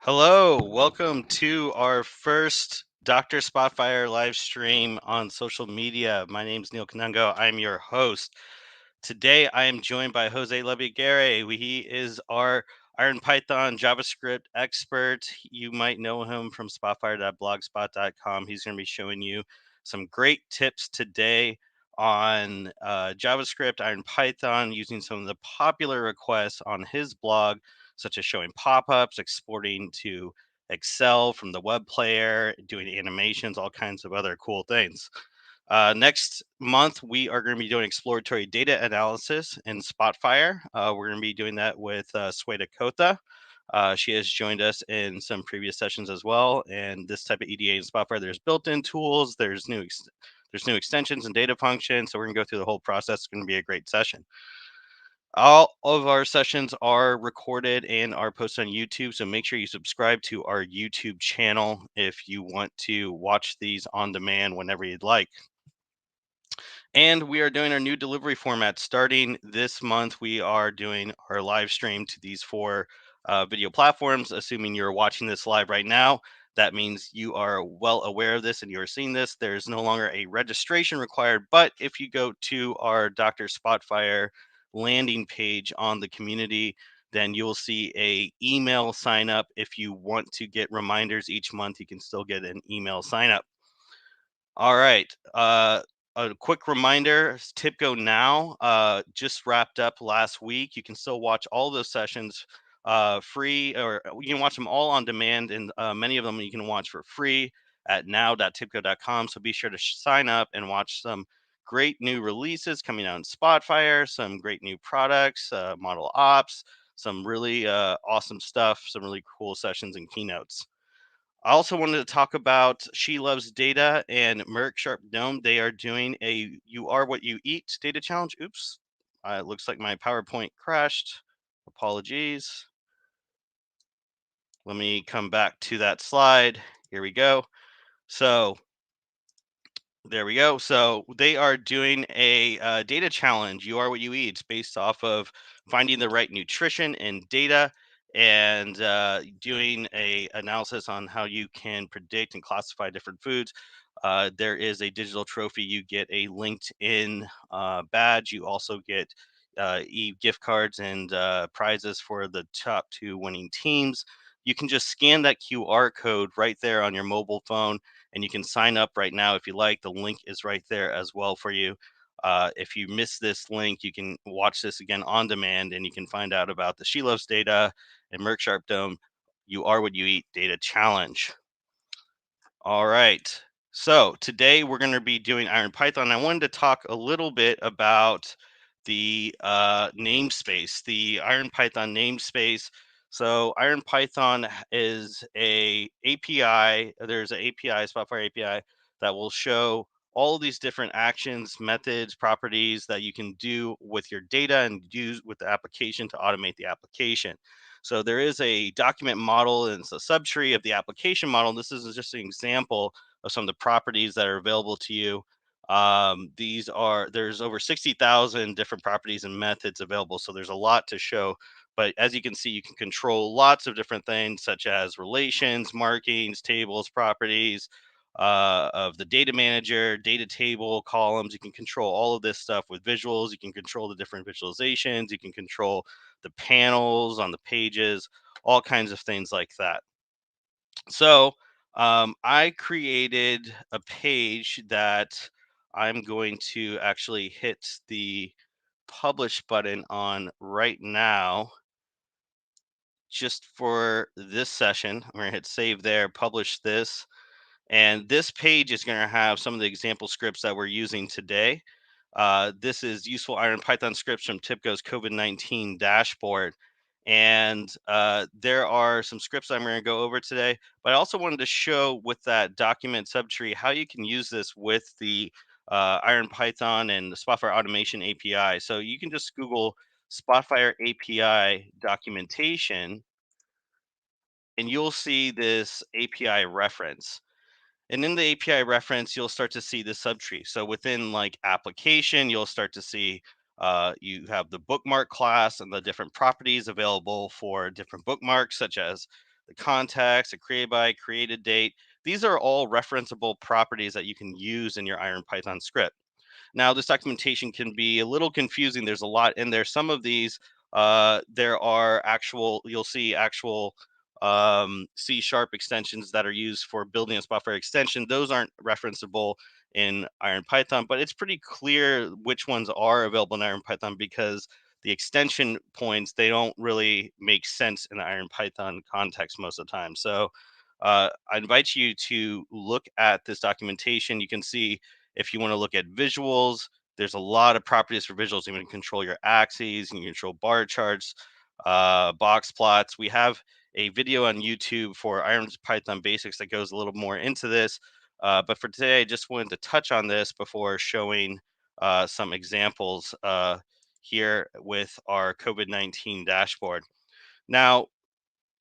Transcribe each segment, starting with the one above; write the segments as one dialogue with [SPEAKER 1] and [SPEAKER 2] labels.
[SPEAKER 1] Hello, welcome to our first Dr. Spotfire live stream on social media. My name is Neil Canungo. I'm your host. Today, I am joined by Jose Levigaray. He is our IronPython JavaScript expert. You might know him from spotfire.blogspot.com. He's going to be showing you some great tips today on JavaScript, IronPython, using some of the popular requests on his blog, such as showing pop-ups, exporting to Excel from the Webplayer, doing animations, all kinds of other cool things. Next month, we are going to be doing exploratory data analysis in Spotfire. We're going to be doing that with Sweta Kotha. She has joined us in some previous sessions as well. And this type of EDA in Spotfire, there's built-in tools, there's new extensions and data functions. So we're going to go through the whole process. It's going to be a great session. All of our sessions are recorded and are posted on YouTube, so make sure you subscribe to our YouTube channel if you want to watch these on demand whenever you'd like. And we are doing our new delivery format starting this month. We are doing our live stream to these four video platforms. Assuming you're watching this live right now, that means you are well aware of this and you're seeing this. There's no longer a registration required, but if you go to our Dr. Spotfire landing page on the community, then you'll see a email sign up. If you want to get reminders each month, you can still get an email sign up. All right. A quick reminder, TipGo Now just wrapped up last week. You can still watch all those sessions free, or you can watch them all on demand, and many of them you can watch for free at now.tipgo.com. So be sure to sign up and watch some great new releases coming out in Spotfire, some great new products, model ops, some really awesome stuff, some really cool sessions and keynotes. I also wanted to talk about She Loves Data and Merrick Sharp Dome. They are doing a You Are What You Eat data challenge. Oops. It looks like my PowerPoint crashed. Apologies. Let me come back to that slide. Here we go. So there we go. So they are doing a data challenge. You are what you eat. It's based off of finding the right nutrition and data, and doing a analysis on how you can predict and classify different foods. There is a digital trophy. You get a LinkedIn badge. You also get gift cards and prizes for the top two winning teams. You can just scan that QR code right there on your mobile phone, and you can sign up right now if you like. The link is right there as well for you. If you miss this link, you can watch this again on demand, and you can find out about the She Loves Data and Merck Sharp Dome You Are What You Eat data challenge. All right. So today we're going to be doing IronPython. I wanted to talk a little bit about the namespace, the IronPython namespace. So IronPython is a API. There's an API, Spotfire API, that will show all these different actions, methods, properties that you can do with your data and use with the application to automate the application. So there is a document model and it's a subtree of the application model. This is just an example of some of the properties that are available to you. There's over 60,000 different properties and methods available. So there's a lot to show. But as you can see, you can control lots of different things such as relations, markings, tables, properties of the data manager, data table, columns. You can control all of this stuff with visuals. You can control the different visualizations. You can control the panels on the pages, all kinds of things like that. So I created a page that I'm going to actually hit the publish button on right now just for this session. I'm going to hit save there, publish this. And this page is going to have some of the example scripts that we're using today. This is useful IronPython scripts from TIPCO's COVID-19 dashboard. And there are some scripts I'm going to go over today, but I also wanted to show with that document subtree how you can use this with the IronPython and the Spotfire Automation API. So you can just Google Spotfire API documentation, and you'll see this API reference. And in the API reference, you'll start to see the subtree. So within like application, you'll start to see you have the bookmark class and the different properties available for different bookmarks, such as the context, a create by, created date. These are all referenceable properties that you can use in your IronPython script. Now, this documentation can be a little confusing. There's a lot in there. Some of these, there are actual, you'll see actual C# extensions that are used for building a Spotfire extension. Those aren't referenceable in IronPython, but it's pretty clear which ones are available in IronPython because the extension points, they don't really make sense in the IronPython context most of the time. So I invite you to look at this documentation. You can see if you want to look at visuals, there's a lot of properties for visuals. You can control your axes, you can control bar charts, box plots. We have a video on YouTube for IronPython basics that goes a little more into this. But for today, I just wanted to touch on this before showing some examples here with our COVID-19 dashboard. Now,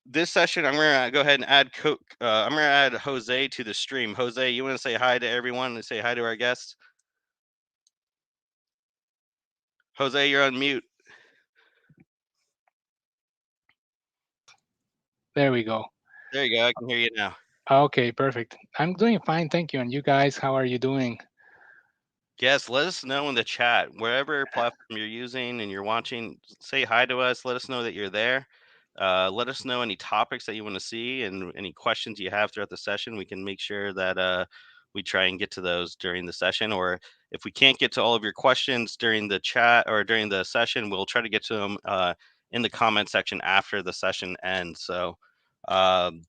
[SPEAKER 1] this session, I'm going to go ahead and I'm going to add Jose to the stream. Jose, you want to say hi to everyone and say hi to our guests? Jose, you're on mute.
[SPEAKER 2] There we go.
[SPEAKER 1] There you go. I can hear you now.
[SPEAKER 2] Okay, perfect. I'm doing fine, thank you. And you guys, how are you doing?
[SPEAKER 1] Yes, let us know in the chat, wherever platform you're using and you're watching, say hi to us. Let us know that you're there. Let us know any topics that you want to see and any questions you have throughout the session. We can make sure that we try and get to those during the session. Or if we can't get to all of your questions during the chat or during the session, we'll try to get to them in the comment section after the session ends. So um,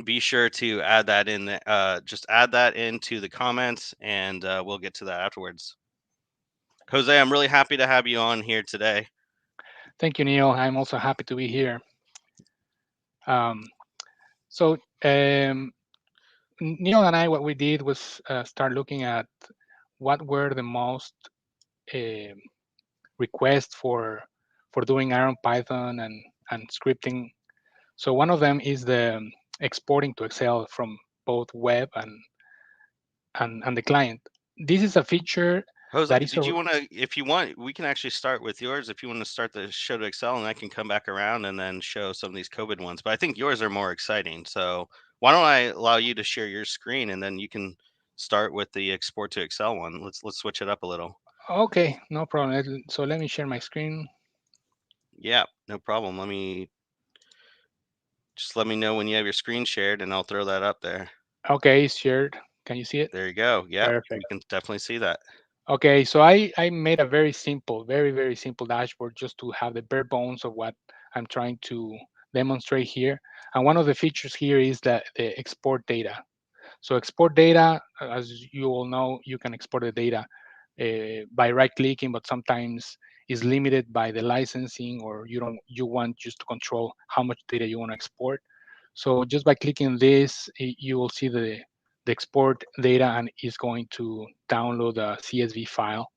[SPEAKER 1] be sure to add that in. Just add that into the comments, and we'll get to that afterwards. Jose, I'm really happy to have you on here today.
[SPEAKER 2] Thank you, Neil. I'm also happy to be here. Um, so, Neil and I, what we did was start looking at what were the most uh, requests for doing IronPython and scripting. So one of them is the exporting to Excel from both web and the client. This is a feature
[SPEAKER 1] Jose,
[SPEAKER 2] that is
[SPEAKER 1] did you want to, if you want, we can actually start with yours. If you want to start the show to Excel, and I can come back around and then show some of these COVID ones. But I think yours are more exciting. So why don't I allow you to share your screen, and then you can start with the export to Excel one. Let's switch it up a little.
[SPEAKER 2] okay. No problem. So let me share my screen.
[SPEAKER 1] Yeah, no problem. Let me know when you have your screen shared, and I'll throw that up there.
[SPEAKER 2] Okay, it's shared. Can you see it?
[SPEAKER 1] There you go. Yeah, we
[SPEAKER 2] Perfect.
[SPEAKER 1] can definitely see that.
[SPEAKER 2] Okay, so I made a very simple, very simple dashboard just to have the bare bones of what I'm trying to demonstrate here. And one of the features here is that the export data. So export data, as you all know, you can export the data by right clicking, but sometimes is limited by the licensing, or you want just to control how much data you want to export. So just by clicking this, you will see the export data, and is going to download a CSV file.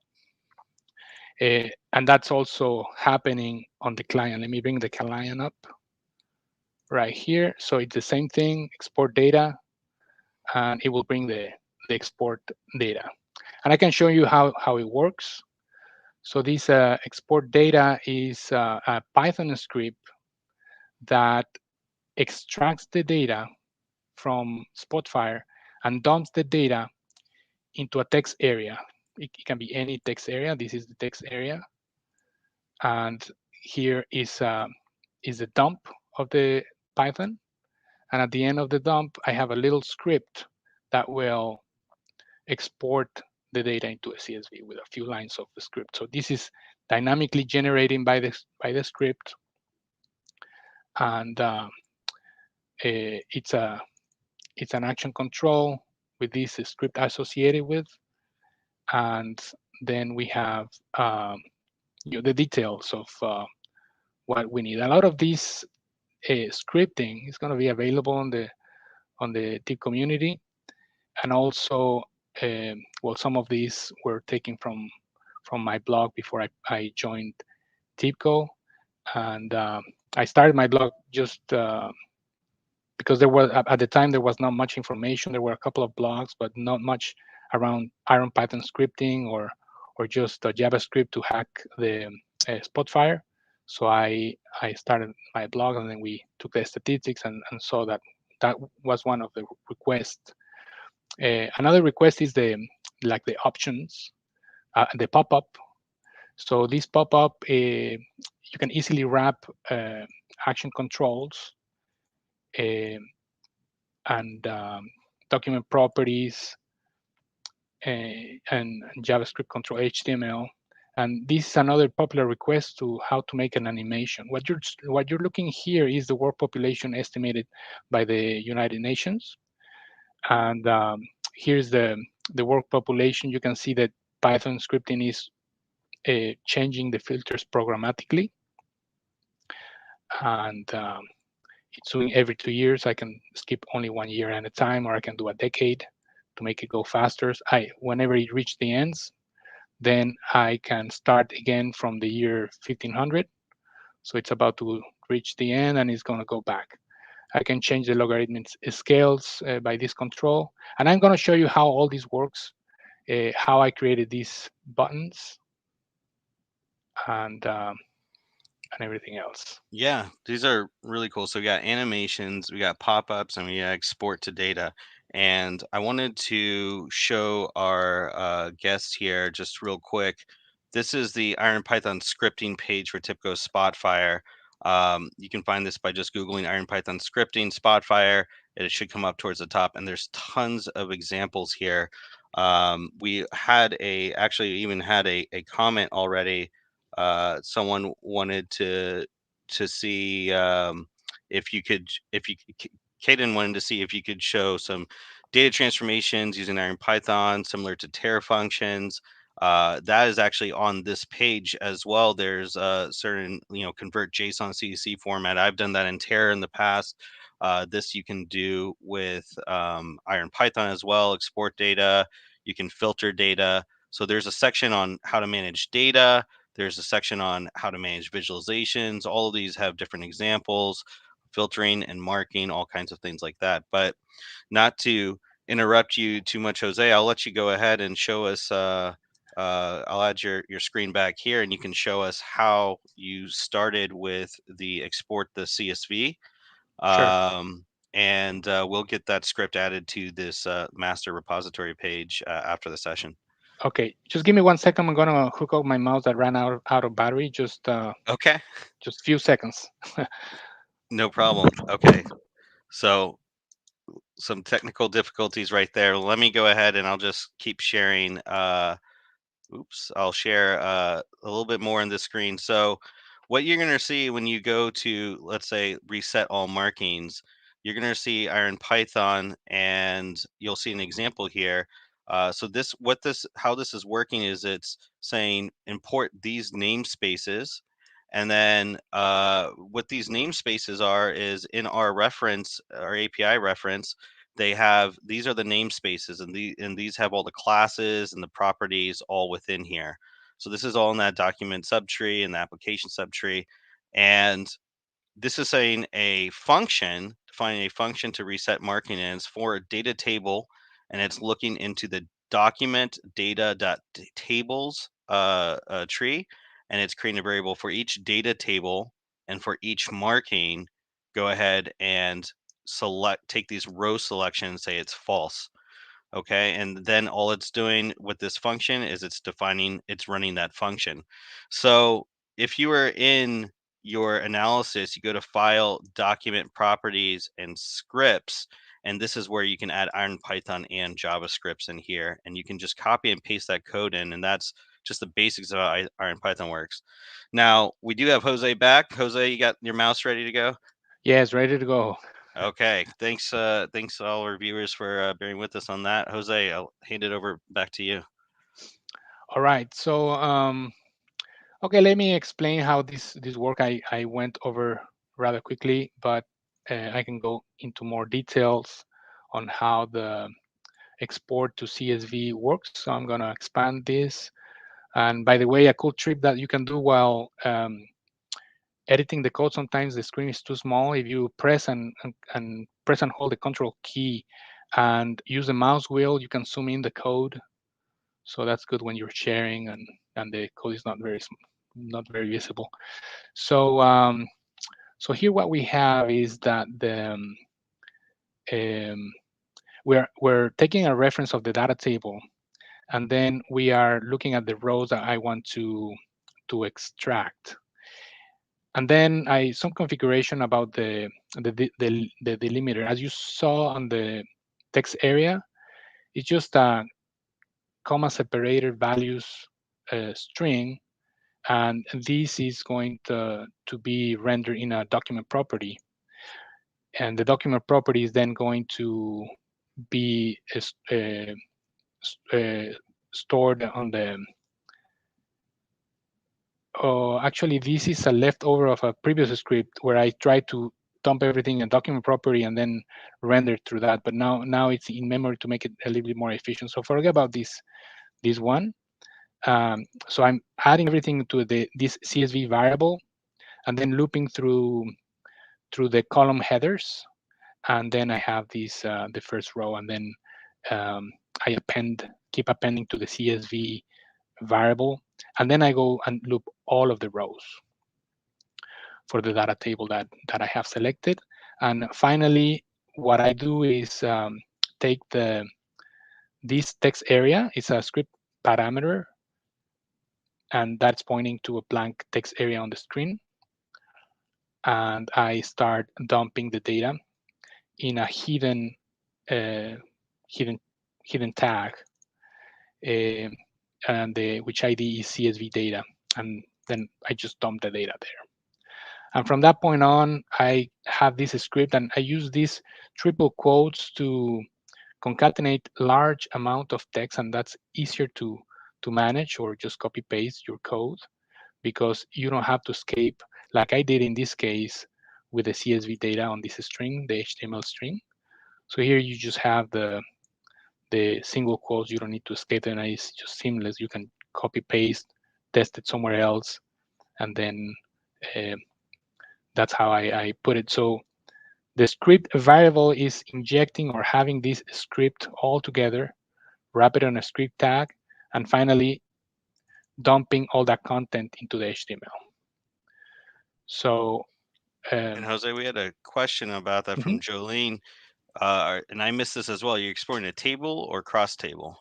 [SPEAKER 2] And that's also happening on the client. Let me bring the client up right here. So it's the same thing, export data, and it will bring the export data. And I can show you how it works. So this export data is a Python script that extracts the data from Spotfire and dumps the data into a text area. It can be any text area. This is the text area. And here is the dump of the Python. And at the end of the dump, I have a little script that will export the data into a CSV with a few lines of the script. So this is dynamically generating by the script, and it's an action control with this script associated with, and then we have the details of what we need. A lot of this scripting is going to be available on the TIP community, and also well, some of these were taken from my blog before I joined TIPCO, and I started my blog just because there was at the time there was not much information. There were a couple of blogs, but not much around IronPython scripting or just JavaScript to hack the Spotfire. So I started my blog, and then we took the statistics and saw that that was one of the requests. Another request is the options, the pop-up. So this pop-up, you can easily wrap action controls uh, and document properties and JavaScript control HTML. And this is another popular request to how to make an animation. What you're looking here is the world population estimated by the United Nations. And here's the world population. You can see that Python scripting is changing the filters programmatically, and it's doing every 2 years. I can skip only 1 year at a time, or I can do a decade to make it go faster. Whenever it reaches the ends, then I can start again from the year 1500. So it's about to reach the end, and it's going to go back. I can change the logarithmic scales by this control. And I'm going to show you how all this works, how I created these buttons and everything else.
[SPEAKER 1] Yeah, these are really cool. So we got animations, we got pop-ups, and we got export to data. And I wanted to show our guests here just real quick. This is the IronPython scripting page for TIPCO Spotfire. You can find this by just Googling IronPython scripting Spotfire. It should come up towards the top, and there's tons of examples here. We had actually even had a comment already. Someone wanted to see if you could if you Caden wanted to see if you could show some data transformations using IronPython similar to Terra functions. That is actually on this page as well. There's a certain convert JSON CSV format. I've done that in Terra in the past. This you can do with IronPython as well. Export data. You can filter data. So there's a section on how to manage data. There's a section on how to manage visualizations. All of these have different examples, filtering and marking, all kinds of things like that. But not to interrupt you too much, Jose, I'll let you go ahead and show us. I'll add your screen back here, and you can show us how you started with the export the CSV.
[SPEAKER 2] Sure.
[SPEAKER 1] And we'll get that script added to this master repository page after the session.
[SPEAKER 2] Okay, just give me 1 second. I'm gonna hook up my mouse that ran out of battery.
[SPEAKER 1] Okay,
[SPEAKER 2] Just few seconds.
[SPEAKER 1] no problem. Okay, so some technical difficulties right there. Let me go ahead and I'll just keep sharing. Oops, I'll share a little bit more on the screen. So what you're going to see when you go to, let's say, reset all markings, you're going to see IronPython, and you'll see an example here. So how this is working is it's saying import these namespaces. And then what these namespaces are is in our reference, our API reference, these are the namespaces, and these have all the classes and the properties all within here. So this is all in that document subtree and the application subtree. And this is saying a function, defining a function to reset marking, and it's for a data table, and it's looking into the document data.tables tree, and it's creating a variable for each data table, and for each marking, go ahead and take these row selections and say it's false. Okay, and then all it's doing with this function is it's running that function. So if you were in your analysis, you go to File, Document Properties, and Scripts, and this is where you can add IronPython and JavaScripts in here, and you can just copy and paste that code in, and that's just the basics of how IronPython works. Now, we do have Jose back. Jose, you got your mouse ready to go?
[SPEAKER 2] Yes, ready to go.
[SPEAKER 1] Okay, thanks to all our viewers for bearing with us on that. Jose, I'll hand it over back to you.
[SPEAKER 2] All right. So okay, let me explain how this work. I went over rather quickly, but I can go into more details on how the export to CSV works. So I'm gonna expand this. And by the way, a cool trick that you can do while editing the code, sometimes the screen is too small. If you press and hold the control key and use the mouse wheel, you can zoom in the code. So that's good when you're sharing and the code is not not very visible. So so here what we have is that um, we're taking a reference of the data table, and then we are looking at the rows that I want to extract. And then I some configuration about the delimiter. As you saw on the text area, it's just a comma separated values string, and this is going to be rendered in a document property. And the document property is then going to be uh, stored on the actually, this is a leftover of a previous script where I tried to dump everything in document property and then render through that. But now it's in memory to make it a little bit more efficient. So forget about this one. So I'm adding everything to this CSV variable and then looping through the column headers. And then I have this the first row, and then I keep appending to the CSV variable, and then I go and loop all of the rows for the data table that I have selected. And finally, what I do is take this text area. It's a script parameter, and that's pointing to a blank text area on the screen. And I start dumping the data in a uh, hidden hidden tag, uh, and which ID is CSV data, and then I just dump the data there. And from that point on, I have this script, and I use these triple quotes to concatenate large amount of text, and that's easier to manage, or just copy paste your code, because you don't have to escape like I did in this case with the CSV data on this string, the HTML string. So here you just have the single quotes. You don't need to escape, and it's just seamless. You can copy paste, test it somewhere else, and then uh, that's how I put it. So the script variable is injecting or having this script all together, wrap it on a script tag, and finally dumping all that content into the HTML. So
[SPEAKER 1] And
[SPEAKER 2] um,
[SPEAKER 1] Jose, we had a question about that
[SPEAKER 2] mhm.
[SPEAKER 1] from Jolene, and I missed this as well. You're exporting a table or cross table?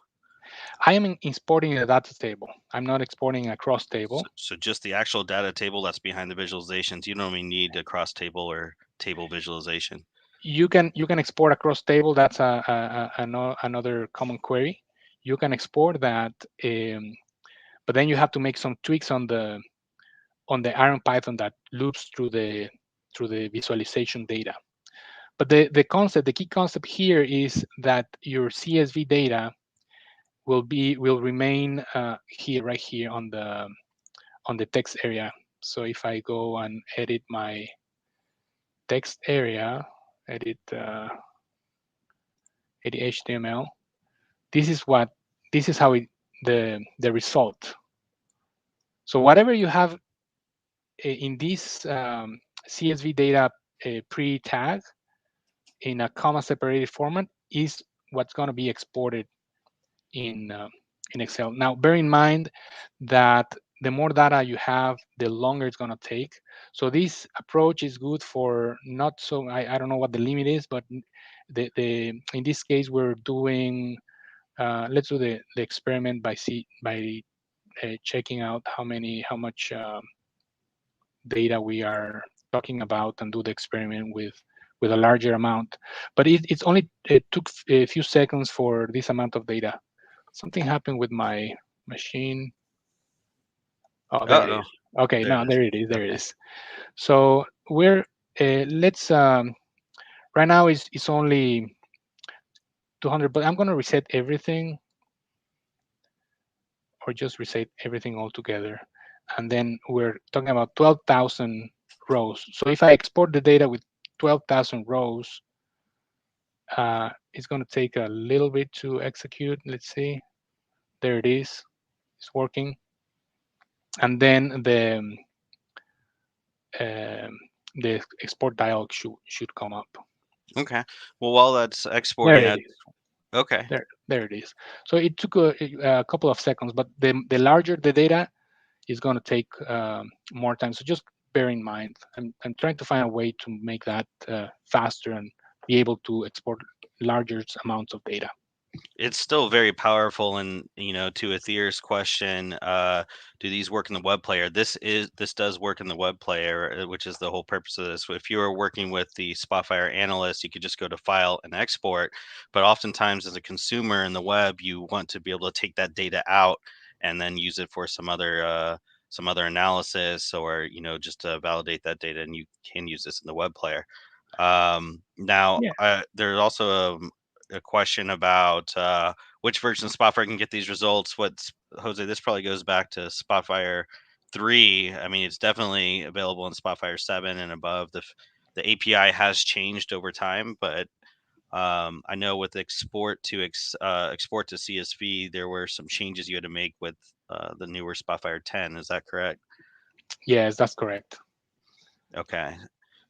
[SPEAKER 2] I am exporting a data table. I'm not exporting a cross table.
[SPEAKER 1] So just the actual data table that's behind the visualizations. You don't even need a cross table or table visualization.
[SPEAKER 2] You can export a cross table. That's another common query. You can export that, but then you have to make some tweaks on the IronPython that loops through the visualization data. But the key concept here is that your CSV data will remain here, right here on the text area. So if I go and edit my text area, edit edit HTML, this is what this is how the result. So whatever you have in this CSV data pre-tag in a comma separated format is what's going to be exported in uh, in Excel. Now, bear in mind that the more data you have, the longer it's going to take. So this approach is good for not so. I don't know what the limit is, but the in this case we're doing. Let's do the experiment by checking out how much data we are talking about, and do the experiment with a larger amount. But it's only it took a few seconds for this amount of data. Something happened with my machine. Oh, there it
[SPEAKER 1] Oh,
[SPEAKER 2] is. Okay,
[SPEAKER 1] there it
[SPEAKER 2] now
[SPEAKER 1] is.
[SPEAKER 2] there it is. There it
[SPEAKER 1] Okay.
[SPEAKER 2] is. So we're let's right now it's only 200, but I'm gonna reset everything, or just reset everything all together, and then we're talking about 12,000 rows. So if I export the data with 12,000 rows, it's going to take a little bit to execute. Let's see. There it is. It's working. And then um, the export dialog should come up.
[SPEAKER 1] Okay. Well, while that's
[SPEAKER 2] There
[SPEAKER 1] exporting,
[SPEAKER 2] it
[SPEAKER 1] I
[SPEAKER 2] is.
[SPEAKER 1] okay.
[SPEAKER 2] There it is. So it took a couple of seconds, but the larger the data, is going to take more time. So just bear in mind, I'm trying to find a way to make that faster and be able to export larger amounts of data.
[SPEAKER 1] It's still very powerful, and to Athir's question, do these work in the web player? This does work in the web player, which is the whole purpose of this. If you are working with the Spotfire analyst, you could just go to file and export, but oftentimes as a consumer in the web, you want to be able to take that data out and then use it for some other analysis, or just to validate that data, and you can use this in the web player. Now,
[SPEAKER 2] Yeah.
[SPEAKER 1] there's also a question about which version of Spotfire can get these results. What's Jose? This probably goes back to Spotfire 3. I mean, it's definitely available in Spotfire 7 and above. The API has changed over time, but I know with export to CSV, there were some changes you had to make with the newer Spotfire 10. Is that correct?
[SPEAKER 2] Yes, that's correct.
[SPEAKER 1] Okay.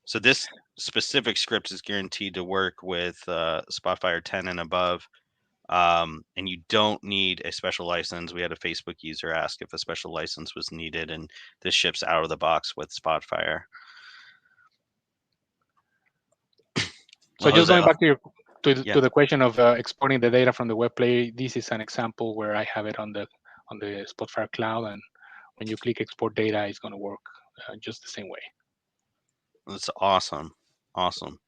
[SPEAKER 1] So this specific script is guaranteed to work with Spotfire 10 and above. And you don't need a special license. We had a Facebook user ask if a special license was needed, and this ships out of the box with Spotfire.
[SPEAKER 2] So
[SPEAKER 1] Well,
[SPEAKER 2] just
[SPEAKER 1] Jose,
[SPEAKER 2] going back to your
[SPEAKER 1] yeah,
[SPEAKER 2] to the question of exporting the data from the web player, this is an example where I have it on the Spotfire cloud, and when you click export data, it's going to work just the same way.
[SPEAKER 1] that's awesome, awesome.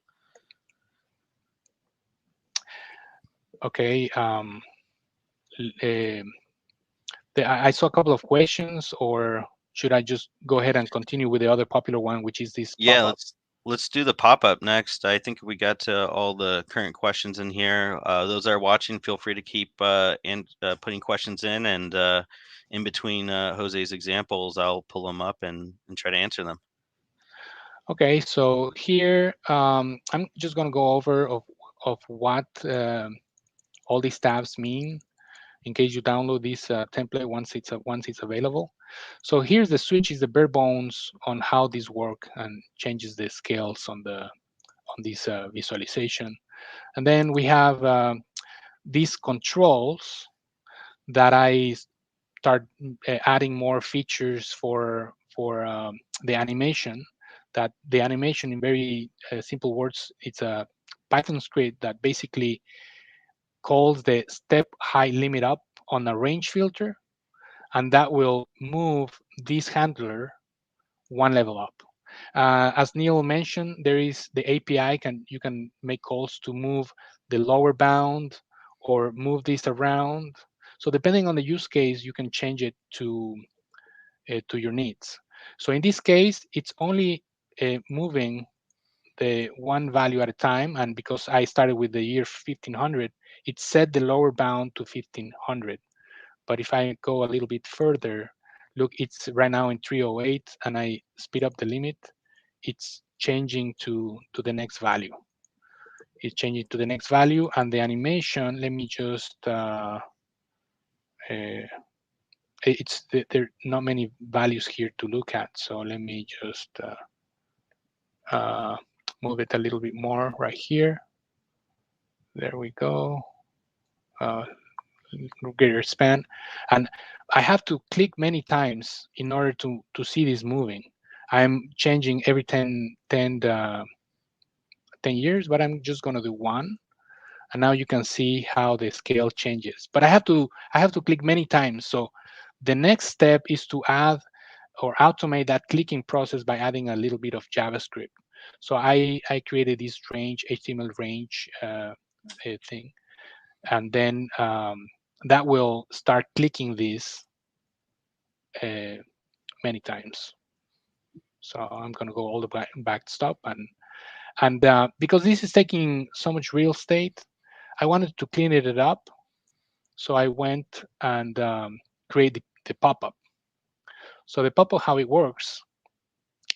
[SPEAKER 2] Okay. I saw a couple of questions, or should I just go ahead and continue with the other popular one, which is this
[SPEAKER 1] Yeah,
[SPEAKER 2] pop-up?
[SPEAKER 1] let's do the pop up next. I think we got to all the current questions in here. Those that are watching, feel free to keep putting questions in, and in between Jose's examples, I'll pull them up and try to answer them.
[SPEAKER 2] Okay, so here I'm just going to go over of what all these tabs mean in case you download this template once it's available. So here's the switch is the bare bones on how these work and changes the scales on this visualization. And then we have these controls that I start adding more features for the animation. That the animation, in very simple words, it's a Python script that basically calls the step height limit up on a range filter, and that will move this handler one level up. As Neil mentioned, there is the API. You can make calls to move the lower bound or move this around. So depending on the use case, you can change it to your needs. So in this case, it's only moving the one value at a time. And because I started with the year 1500, it set the lower bound to 1500. But if I go a little bit further, look, it's right now in 308, and I speed up the limit, it's changing to the next value. It's changing to the next value, and the animation, let me just, there are not many values here to look at. So let me just move it a little bit more right here. There we go. Greater span, and I have to click many times in order to see this moving. I'm changing every 10 years, but I'm just going to do one, and now you can see how the scale changes. But I have to click many times. So the next step is to add or automate that clicking process by adding a little bit of JavaScript. So I created this range, HTML range thing, and then that will start clicking this uh, many times. So I'm going to go all the back to stop, and because this is taking so much real estate, I wanted to clean it up. So I went and create the pop-up. So the pop-up, how it works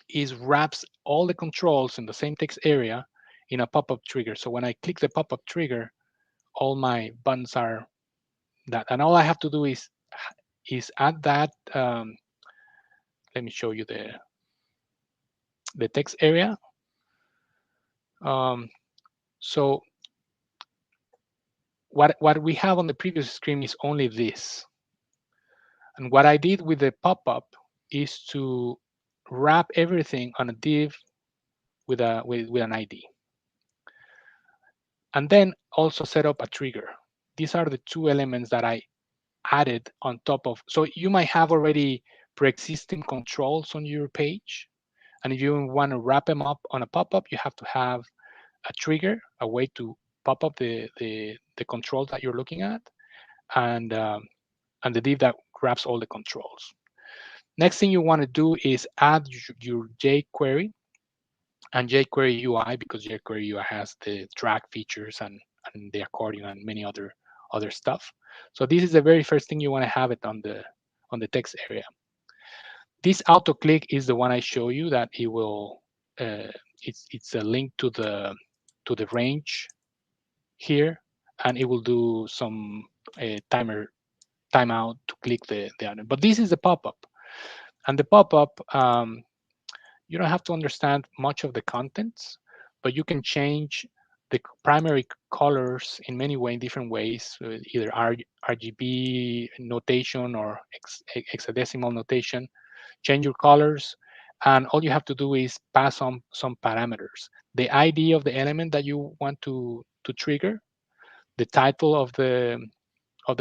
[SPEAKER 2] is wraps all the controls in the same text area in a pop-up trigger. So when I click the pop-up trigger, all my buttons are that, and all I have to do is add that. Let me show you the text area. Um, so what we have on the previous screen is only this. And what I did with the pop-up is to wrap everything on a div with an ID, and then also set up a trigger. These are the two elements that I added on top of. So you might have already pre-existing controls on your page, and if you want to wrap them up on a pop-up, you have to have a trigger, a way to pop up the control that you're looking at, and and the div that grabs all the controls. Next thing you want to do is add your jQuery and jQuery UI, because jQuery UI has the drag features and the accordion and many other stuff. So this is the very first thing you want to have it on the text area. This auto click is the one I show you that it will. It's a link to the range here, and it will do some timeout to click the item. But this is the pop-up, and the pop-up, you don't have to understand much of the contents, but you can change the primary colors in many way, in different ways, either RGB notation or hexadecimal notation. Change your colors, and all you have to do is pass on some parameters: the ID of the element that you want to trigger, the title of the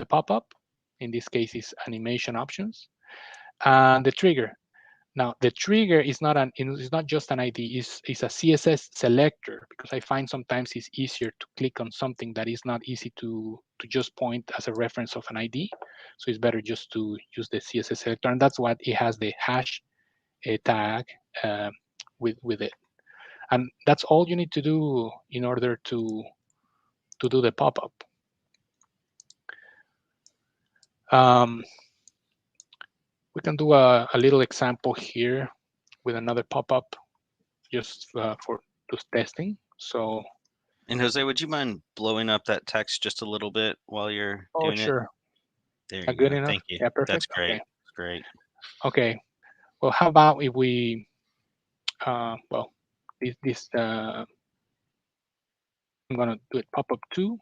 [SPEAKER 2] pop-up, in this case is animation options, and the trigger. Now the trigger is not just an ID, is a CSS selector, because I find sometimes it's easier to click on something that is not easy to just point as a reference of an ID. So it's better just to use the CSS selector, and that's what it has, the hash tag with it. And that's all you need to do in order to do the pop-up. We can do a little example here with another pop-up, just for just testing. So,
[SPEAKER 1] And Jose, would you mind blowing up that text just a little bit while you're
[SPEAKER 2] oh,
[SPEAKER 1] doing it?
[SPEAKER 2] sure.
[SPEAKER 1] There
[SPEAKER 2] That
[SPEAKER 1] you
[SPEAKER 2] good
[SPEAKER 1] go.
[SPEAKER 2] enough?
[SPEAKER 1] Thank you.
[SPEAKER 2] Yeah,
[SPEAKER 1] That's
[SPEAKER 2] perfect.
[SPEAKER 1] great.
[SPEAKER 2] Okay.
[SPEAKER 1] That's great.
[SPEAKER 2] Okay. Well, how about if we, well, I'm going to do it pop-up 2.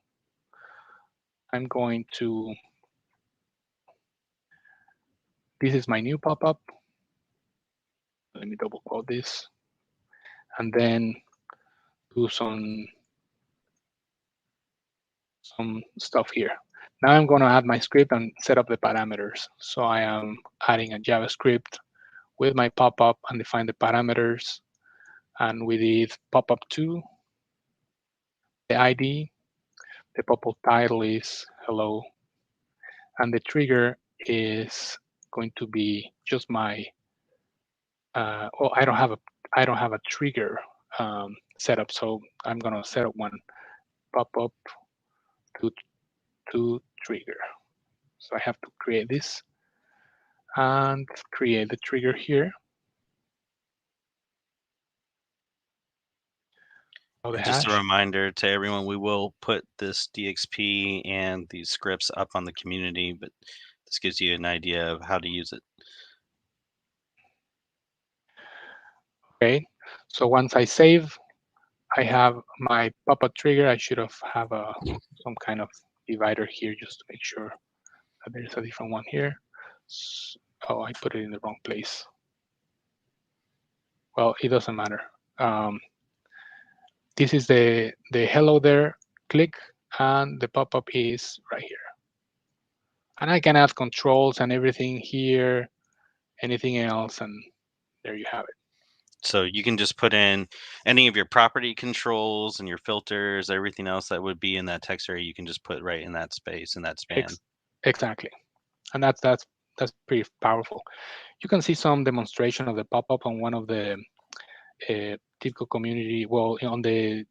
[SPEAKER 2] I'm going to, this is my new pop-up. Let me double quote this, and then do some stuff here. Now I'm going to add my script and set up the parameters. So I am adding a JavaScript with my pop-up and define the parameters. And we did pop-up 2, the ID, the pop-up title is hello, and the trigger is going to be just my, well, I don't have a trigger setup, so I'm going to set up one pop-up to trigger. So I have to create this and create the trigger here. Oh, the
[SPEAKER 1] And just a
[SPEAKER 2] hash.
[SPEAKER 1] reminder to everyone, we will put this DXP and these scripts up on the community, but this gives you an idea of how to use it.
[SPEAKER 2] Okay, so once I save, I have my pop-up trigger. I should have some kind of divider here just to make sure that there's a different one here. Oh, I put it in the wrong place. Well, it doesn't matter. This is the hello there click, and the pop-up is right here. And I can add controls and everything here, anything else, and there you have it.
[SPEAKER 1] So you can just put in any of your property controls and your filters, everything else that would be in that text area, you can just put right in that space, in that span.
[SPEAKER 2] Exactly. And that's pretty powerful. You can see some demonstration of the pop-up on one of the typical community, well, on the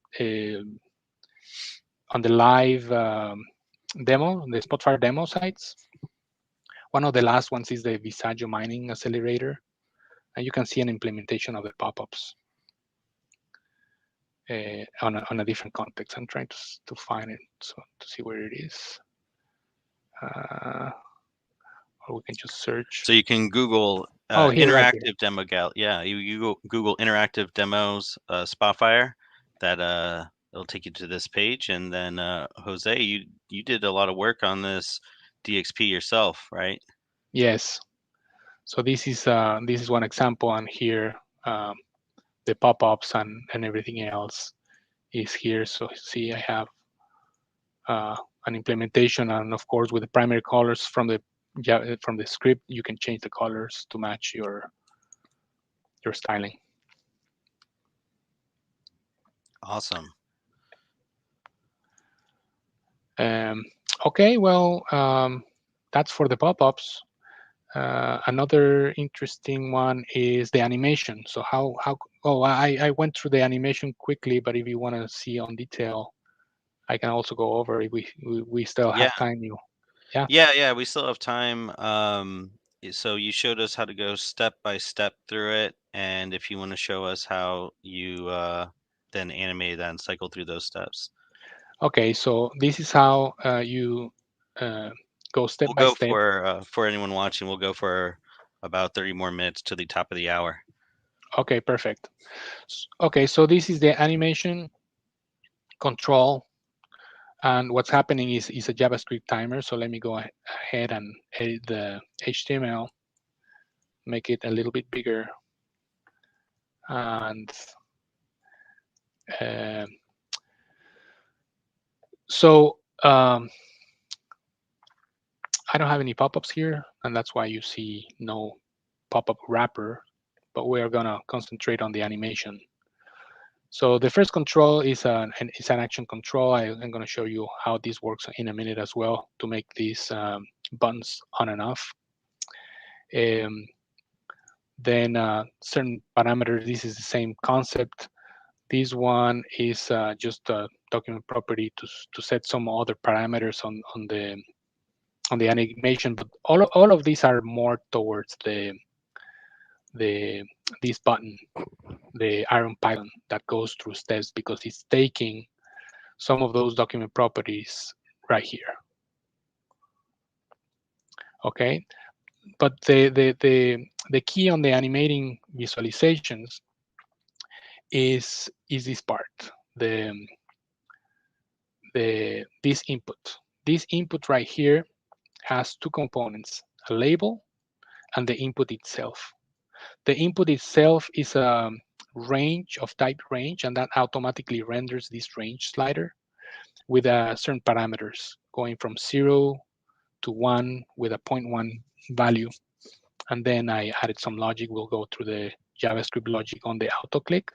[SPEAKER 2] live demo, the Spotfire demo sites. One of the last ones is the Visagio mining accelerator, and you can see an implementation of the pop-ups on a different context. I'm trying to find it, so to see where it is. Or we can just search.
[SPEAKER 1] So you can Google
[SPEAKER 2] Oh, here, right here.
[SPEAKER 1] interactive demo gal. Yeah, you Google interactive demos Spotfire. That it'll take you to this page, and then Jose, you did a lot of work on this DXP yourself, right?
[SPEAKER 2] Yes. So this is one example, and here the pop-ups and everything else is here. So see, I have an implementation, and of course with the primary colors from the script, you can change the colors to match your styling.
[SPEAKER 1] Awesome.
[SPEAKER 2] Um, okay, well, that's for the pop-ups. Another interesting one is the animation. So I went through the animation quickly, but if you want to see on detail, I can also go over if we still
[SPEAKER 1] Yeah.
[SPEAKER 2] have time. Yeah.
[SPEAKER 1] Yeah, we still have time. So you showed us how to go step by step through it, and if you want to show us how you then animate that and cycle through those steps.
[SPEAKER 2] Okay, so this is how you uh, go step
[SPEAKER 1] We'll
[SPEAKER 2] by
[SPEAKER 1] go
[SPEAKER 2] step.
[SPEAKER 1] for anyone watching, we'll go for about 30 more minutes to the top of the hour.
[SPEAKER 2] Okay, perfect. Okay, so this is the animation control, and what's happening is a JavaScript timer. So let me go ahead and edit the HTML, make it a little bit bigger, and uh, so I don't have any pop-ups here, and that's why you see no pop-up wrapper, but we're gonna concentrate on the animation. So the first control is an action control. I'm gonna show you how this works in a minute as well to make these buttons on and off. Um, then certain parameters, this is the same concept. This one is just a document property to set some other parameters on the animation, but all of these are more towards the this button, the IronPython, that goes through steps because it's taking some of those document properties right here. Okay, but the key on the animating visualizations is this part, the this input. This input right here has two components: a label and the input itself. The input itself is a range of type range, and that automatically renders this range slider with certain parameters going from 0 to 1 with a zero point 0.1 value. And then I added some logic. We'll go through the JavaScript logic on the auto click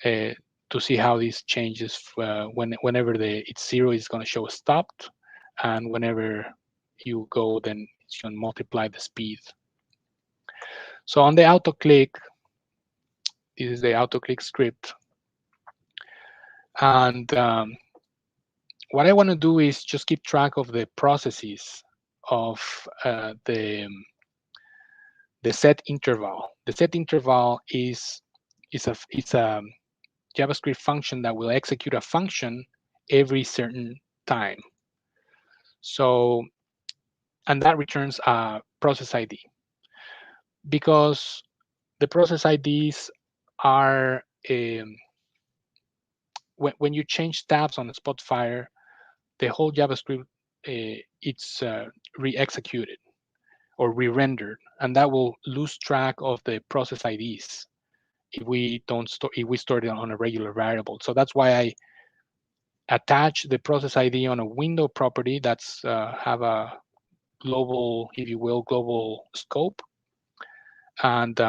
[SPEAKER 2] uh, to see how this changes. Whenever it's 0, it's going to show stopped, and whenever you go, then it's going to multiply the speed. So on the auto click, this is the auto click script, and what I want to do is just keep track of the processes of the set interval. The set interval is a JavaScript function that will execute a function every certain time. So, and that returns a process ID, because the process IDs are when you change tabs on the Spotfire, the whole JavaScript it's re-executed or re-rendered, and that will lose track of the process IDs if we store it on a regular variable. So that's why I attach the process ID on a window property that's have a global, if you will, global scope, and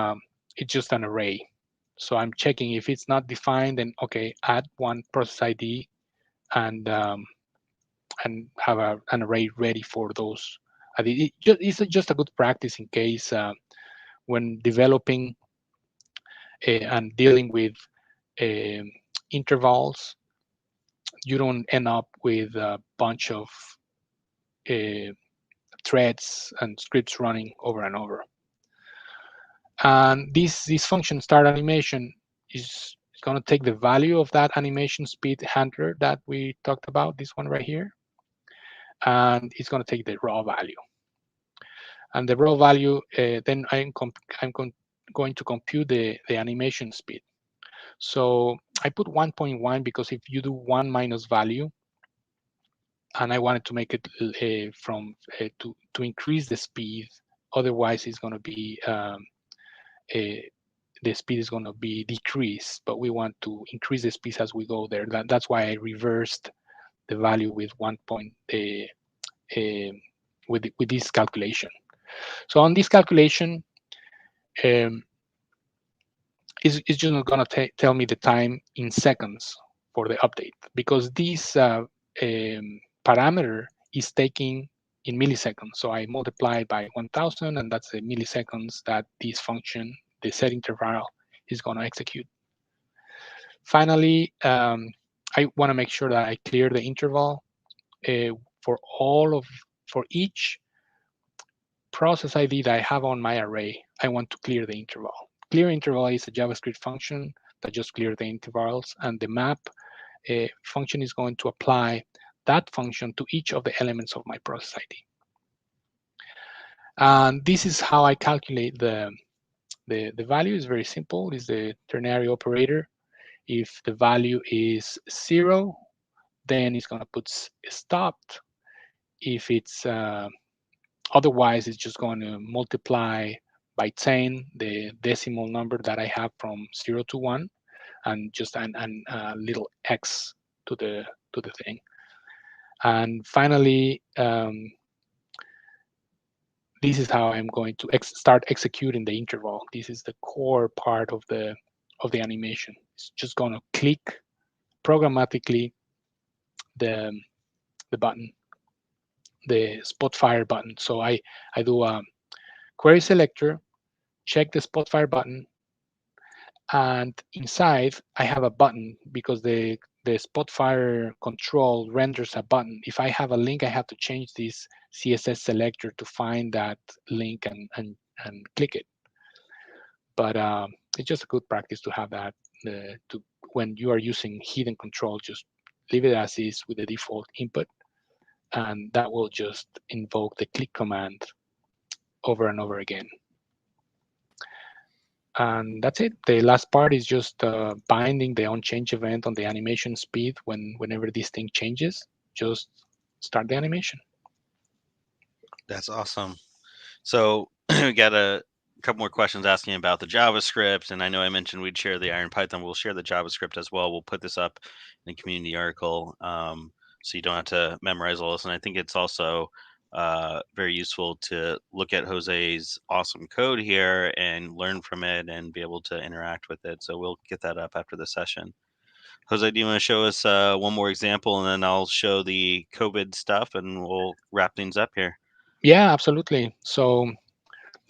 [SPEAKER 2] it's just an array. So I'm checking if it's not defined, then okay, add one process ID and have an array ready for those. It's just a good practice in case when developing and dealing with um intervals, you don't end up with a bunch of uh, threads and scripts running over and over. And this function start animation is going to take the value of that animation speed handler that we talked about, this one right here, and it's going to take the raw value. And the raw value, then I'm going to compute the animation speed. So I put 1.1 because if you do 1 minus value, and I wanted to make it to increase the speed Otherwise, it's going to be the speed is going to be decreased, but we want to increase the speed as we go there. That's why I reversed the value with 1 point with this calculation. So on this calculation, it's just not going to tell me the time in seconds for the update, because this parameter is taking in milliseconds. So I multiply by 1000, and that's the milliseconds that this function, the set interval, is going to execute. Finally, I want to make sure that I clear the interval for each process ID that I have on my array. I want to clear the interval. Clear interval is a JavaScript function that just clears the intervals, and the map function is going to apply that function to each of the elements of my process ID. And this is how I calculate the value. Is very simple. It's the ternary operator. If the value is 0, then it's going to put stopped. If it's otherwise, it's just going to multiply by 10 the decimal number that I have from 0 to 1, and just a little x to the thing. And finally, this is how I'm going to start executing the interval. This is the core part of the animation. It's just going to click programmatically the button, the Spotfire button. So I do a query selector, check the Spotfire button, and inside I have a button because the Spotfire control renders a button. If I have a link, I have to change this CSS selector to find that link and click it. But it's just a good practice to have that. When you are using hidden control, just leave it as is with the default input, and that will just invoke the click command over and over again. And that's it. The last part is just binding the onChange event on the animation speed. Whenever this thing changes, just start the animation.
[SPEAKER 1] That's awesome. So we got a couple more questions asking about the JavaScript, and I know I mentioned we'd share the IronPython. We'll share the JavaScript as well. We'll put this up in a community article, so you don't have to memorize all this. And I think it's also very useful to look at Jose's awesome code here and learn from it and be able to interact with it. So we'll get that up after the session. Jose, do you want to show us one more example, and then I'll show the COVID stuff, and we'll wrap things up here.
[SPEAKER 2] Yeah, absolutely. So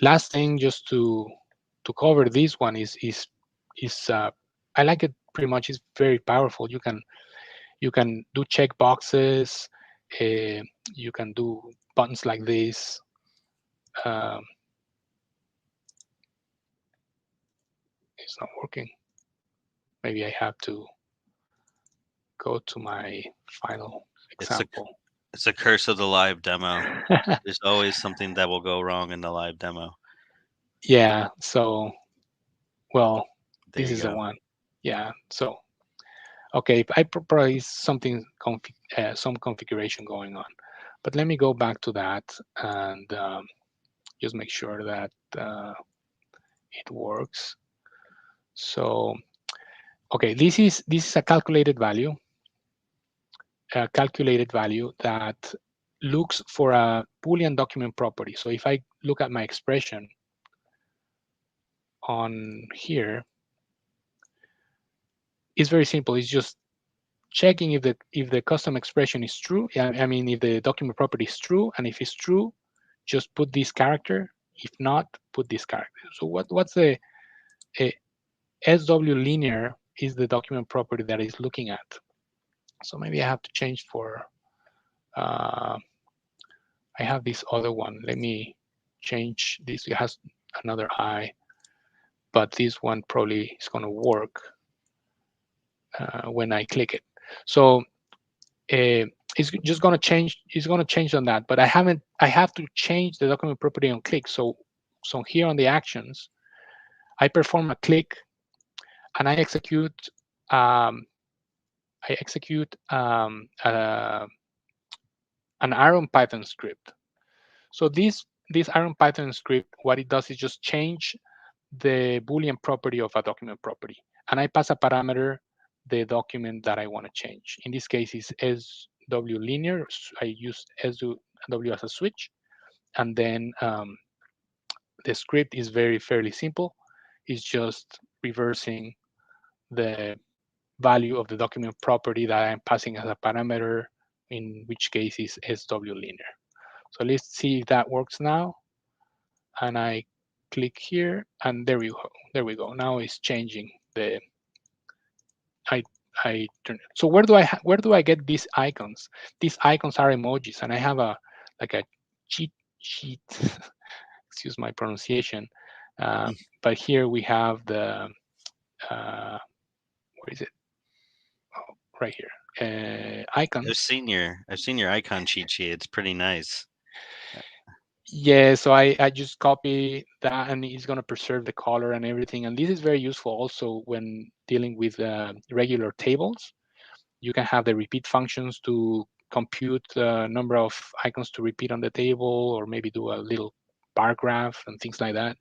[SPEAKER 2] last thing, just to cover this one is I like it pretty much. It's very powerful. You can do check boxes. You can do buttons like this. It's not working. Maybe I have to go to my final example.
[SPEAKER 1] It's a curse of the live demo. There's always something that will go wrong in the live demo.
[SPEAKER 2] Yeah. So, well,
[SPEAKER 1] There
[SPEAKER 2] this
[SPEAKER 1] you
[SPEAKER 2] is
[SPEAKER 1] go.
[SPEAKER 2] the one. Yeah. So, okay, I probably something some configuration going on, but let me go back to that and just make sure that it works. So, okay, this is a calculated value. A calculated value that looks for a Boolean document property. So if I look at my expression on here, it's very simple. It's just checking if the custom expression is true. I mean, if the document property is true, and if it's true, just put this character. If not, put this character. So what's the SW linear is the document property that it's looking at. So maybe I have to change for. I have this other one. Let me change this. It has another I, but this one probably is going to work when I click it. So it's just going to change. It's going to change on that, but I haven't. I have to change the document property on click. So here on the actions, I perform a click, and I execute. An IronPython script. So this this IronPython script, what it does is just change the Boolean property of a document property. And I pass a parameter, the document that I want to change. In this case, is SW linear. I use SW as a switch. And then the script is fairly simple. It's just reversing the value of the document property that I'm passing as a parameter, in which case is SW linear. So let's see if that works now. And I click here, and there we go. There we go. Now it's changing the. I turn. So where do I get these icons? These icons are emojis, and I have a like a cheat sheet. Excuse my pronunciation. But here we have the where is it? Oh, right here. Icons.
[SPEAKER 1] I've seen your icon cheat sheet. It's pretty nice.
[SPEAKER 2] Yeah, so I just copy that, and it's going to preserve the color and everything. And this is very useful also when dealing with regular tables. You can have the repeat functions to compute the number of icons to repeat on the table, or maybe do a little bar graph and things like that.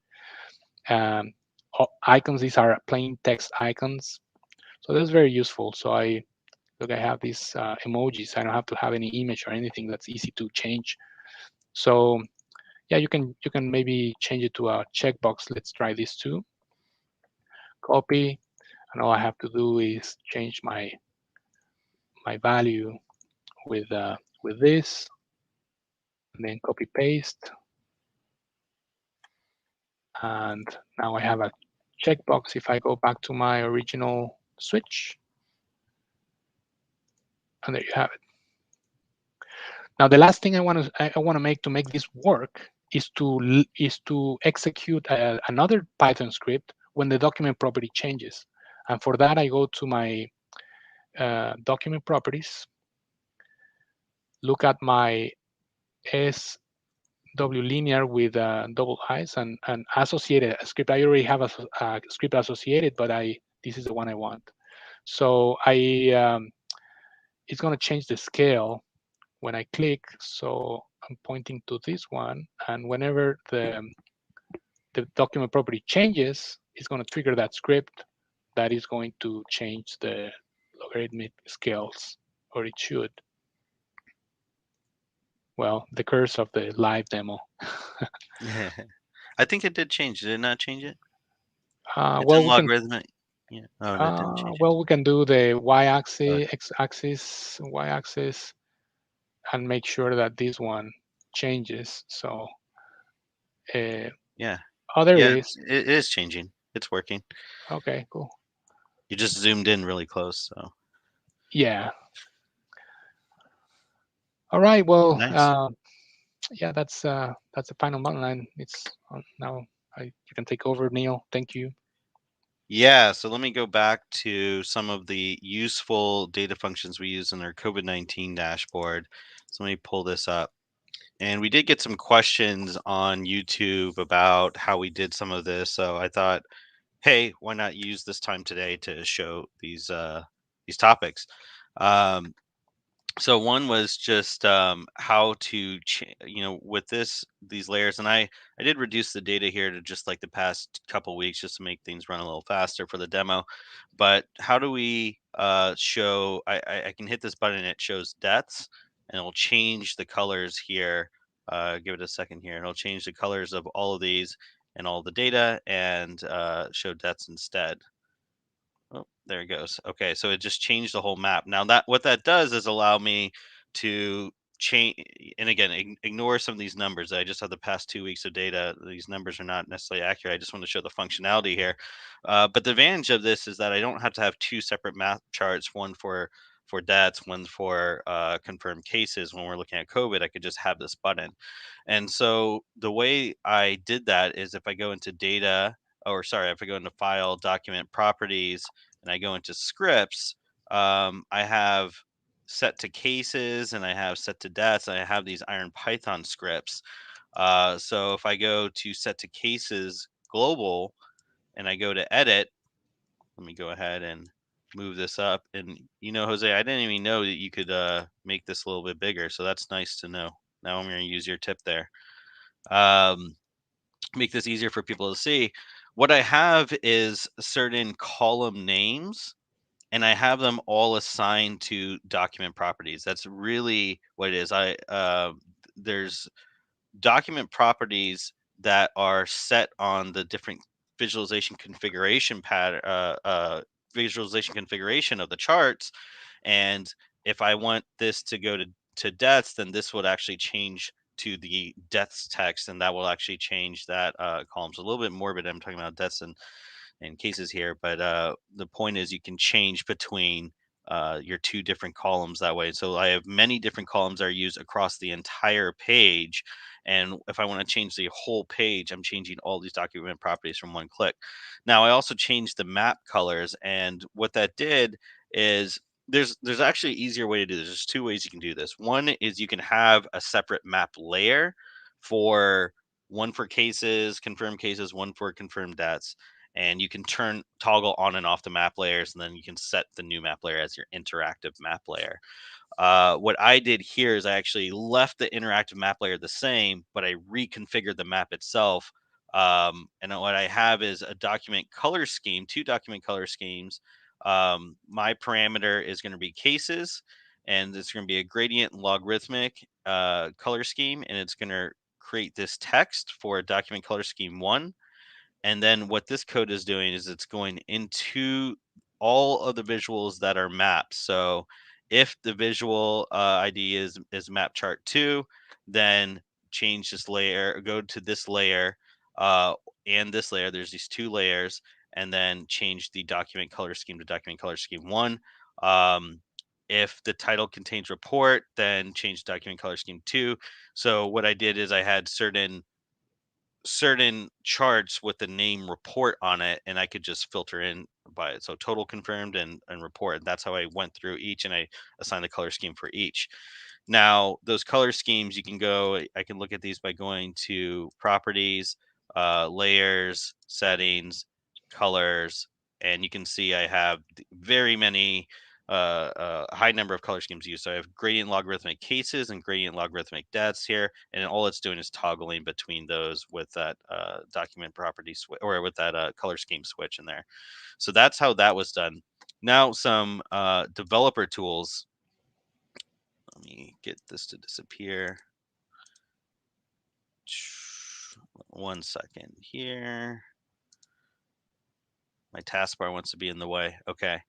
[SPEAKER 2] Icons, these are plain text icons. So that's very useful. So I have these emojis. I don't have to have any image or anything. That's easy to change. So yeah, you can maybe change it to a checkbox. Let's try this too. Copy, and all I have to do is change my value with this, and then copy paste. And now I have a checkbox. If I go back to my original switch, and there you have it. Now the last thing I want to make this work is to execute another Python script when the document property changes. And for that, I go to my document properties, look at my SW linear with double I's, and associate a script. I already have a script associated, but this is the one I want. So it's going to change the scale when I click. So I'm pointing to this one, and whenever the document property changes, it's going to trigger that script that is going to change the logarithmic scales, or it should. Well, the curse of the live demo.
[SPEAKER 1] I think it did change. Did it not change it? It's
[SPEAKER 2] Well,
[SPEAKER 1] in logarithmic. Yeah. Oh, that didn't change it.
[SPEAKER 2] we can do the
[SPEAKER 1] Oh,
[SPEAKER 2] y-axis, x-axis, y-axis, and make sure that this one changes. So,
[SPEAKER 1] yeah.
[SPEAKER 2] oh, there it
[SPEAKER 1] Yeah.
[SPEAKER 2] is.
[SPEAKER 1] It is changing. It's working.
[SPEAKER 2] Okay, cool.
[SPEAKER 1] You just zoomed in really close. So
[SPEAKER 2] Yeah. All right. Well,
[SPEAKER 1] nice.
[SPEAKER 2] yeah, that's the final button line. It's now. You can take over, Neil. Thank you.
[SPEAKER 1] Yeah, so let me go back to some of the useful data functions we use in our COVID-19 dashboard. So let me pull this up. And we did get some questions on YouTube about how we did some of this. So I thought, hey, why not use this time today to show these topics? Um, so one was just how to with these layers, and I did reduce the data here to just like the past couple weeks just to make things run a little faster for the demo. But how do we show I can hit this button and it shows deaths, and it'll change the colors here. Give it a second here, and it'll change the colors of all of these and all the data, and show deaths instead. Oh, there it goes. Okay, so it just changed the whole map. Now that what that does is allow me to change, and again, ignore some of these numbers. I just have the past 2 weeks of data. These numbers are not necessarily accurate. I just want to show the functionality here. But the advantage of this is that I don't have to have two separate map charts, one for deaths, one for confirmed cases. When we're looking at COVID, I could just have this button. And so the way I did that is if I go into data, or sorry, if I go into file, document properties, and I go into scripts, I have set to cases and I have set to deaths. And I have these IronPython scripts. So if I go to set to cases global and I go to edit, let me go ahead and move this up. And Jose, I didn't even know that you could make this a little bit bigger. So that's nice to know. Now I'm going to use your tip there. um, make this easier for people to see, what I have is certain column names, and I have them all assigned to document properties. That's really what it is. There's document properties that are set on the different visualization configuration visualization configuration of the charts. And if I want this to go to deaths, then this would actually change to the deaths text, and that will actually change that column. So a little bit morbid. I'm talking about deaths and cases here, but the point is you can change between your two different columns that way. So I have many different columns that are used across the entire page. And if I want to change the whole page, I'm changing all these document properties from one click. Now I also changed the map colors, and what that did is there's actually an easier way to do this. There's two ways you can do this. One is you can have a separate map layer for one for cases, confirmed cases, one for confirmed deaths, and you can toggle on and off the map layers, and then you can set the new map layer as your interactive map layer. What I did here is I actually left the interactive map layer the same, but I reconfigured the map itself. And what I have is a document color scheme, two document color schemes. My parameter is going to be cases, and it's going to be a gradient logarithmic color scheme, and it's going to create this text for document color scheme 1. And then what this code is doing is it's going into all of the visuals that are mapped. So if the visual ID is map chart 2, then change this layer, go to this layer uh, and this layer. There's these two layers, and then change the document color scheme to document color scheme 1. If the title contains report, then change document color scheme 2. So what I did is I had certain charts with the name report on it, and I could just filter in by it. So total, confirmed, and report. And that's how I went through each, and I assigned the color scheme for each. Now, those color schemes, you can go, I can look at these by going to properties, layers, settings, colors, and you can see I have very many high number of color schemes used. So I have gradient logarithmic cases and gradient logarithmic deaths here, and all it's doing is toggling between those with that document property or with that color scheme switch in there. So that's how that was done. Now some developer tools. Let me get this to disappear. 1 second here. My taskbar wants to be in the way. Okay.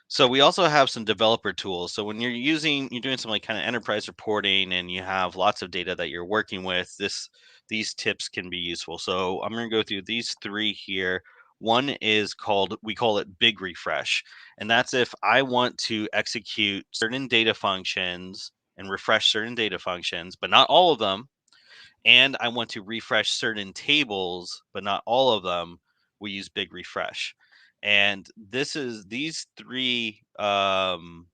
[SPEAKER 1] So we also have some developer tools. So when you're doing some like kind of enterprise reporting and you have lots of data that you're working with, these tips can be useful. So I'm going to go through these three here. One is we call it big refresh. And that's if I want to execute certain data functions and refresh certain data functions, but not all of them. And I want to refresh certain tables, but not all of them, we use big refresh. And these three IronPython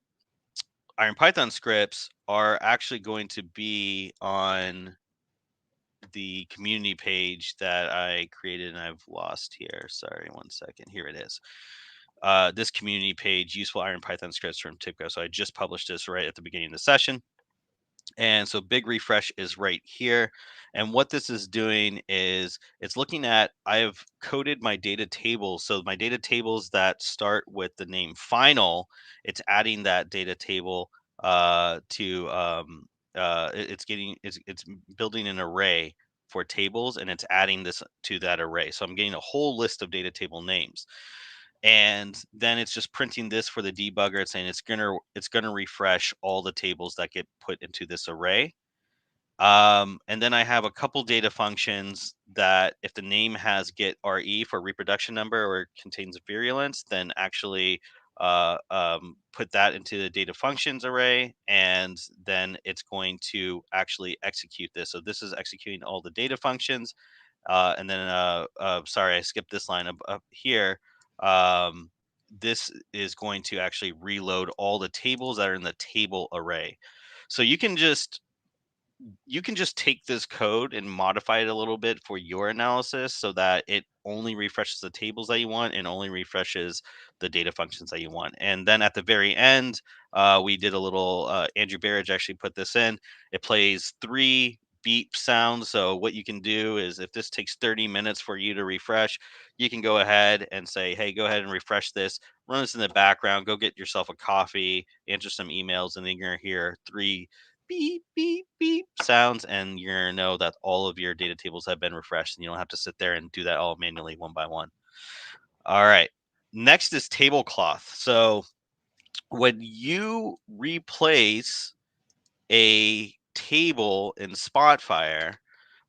[SPEAKER 1] scripts are actually going to be on the community page that I created, and I've lost here. Sorry, 1 second. Here it is. This community page, useful IronPython scripts from TIPCO. So I just published this right at the beginning of the session. And so big refresh is right here. And what this is doing is it's looking at, I've coded my data tables. So my data tables that start with the name final, it's adding that data table to, it's building an array for tables, and it's adding this to that array. So I'm getting a whole list of data table names. And then it's just printing this for the debugger. It's saying it's gonna refresh all the tables that get put into this array. And then I have a couple data functions that if the name has get RE for reproduction number or contains virulence, then actually put that into the data functions array, and then it's going to actually execute this. So this is executing all the data functions. And then, sorry, I skipped this line up here. Um, this is going to actually reload all the tables that are in the table array. So you can just take this code and modify it a little bit for your analysis so that it only refreshes the tables that you want and only refreshes the data functions that you want. And then at the very end, we did a little, Andrew Barrage actually put this in. It plays 3 beep sound. So what you can do is if this takes 30 minutes for you to refresh, you can go ahead and say, hey, go ahead and refresh this, run this in the background, go get yourself a coffee, answer some emails, and then you're going to hear 3 beep, beep, beep sounds, and you're going to know that all of your data tables have been refreshed, and you don't have to sit there and do that all manually one by one. All right. Next is tablecloth. So when you replace a table in Spotfire,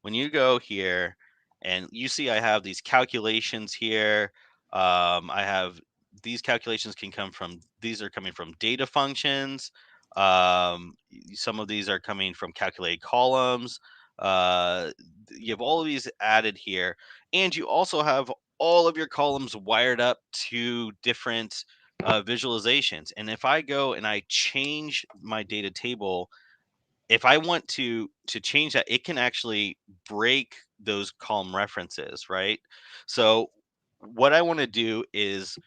[SPEAKER 1] when you go here and you see I have these calculations here, I have these calculations can come from, these are coming from data functions. Some of these are coming from calculated columns. Uh, you have all of these added here, and you also have all of your columns wired up to different visualizations. And if I go and I change my data table, if I want to change that, it can actually break those column references, right? So what I want to do is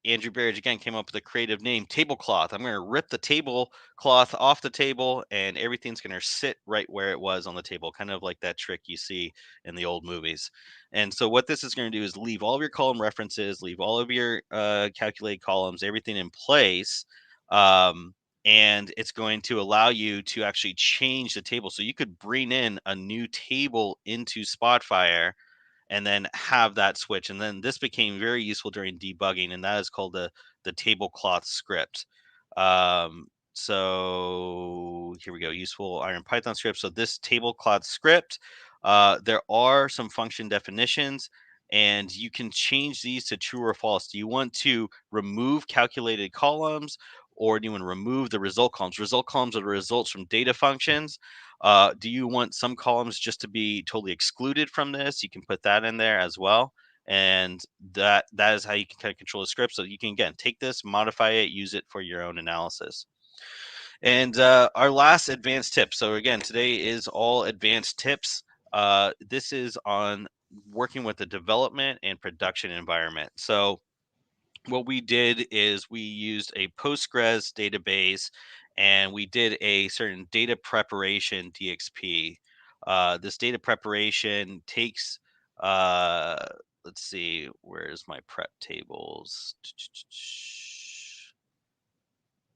[SPEAKER 1] Andrew Barrage again came up with a creative name, tablecloth. I'm going to rip the tablecloth off the table, and everything's going to sit right where it was on the table, kind of like that trick you see in the old movies. And so what this is going to do is leave all of your column references, leave all of your calculated columns, everything in place. And it's going to allow you to actually change the table. So you could bring in a new table into Spotfire and then have that switch. And then this became very useful during debugging, and that is called the tablecloth script. So here we go, useful IronPython script. So this tablecloth script, there are some function definitions, and you can change these to true or false. Do you want to remove calculated columns, or do you want to remove the result columns? Result columns are the results from data functions. Do you want some columns just to be totally excluded from this? You can put that in there as well. And that is how you can kind of control the script. So you can, again, take this, modify it, use it for your own analysis. And our last advanced tip. So again, today is all advanced tips. This is on working with the development and production environment. So what we did is we used a Postgres database, and we did a certain data preparation DXP. This data preparation takes, uh, let's see, where's my prep tables?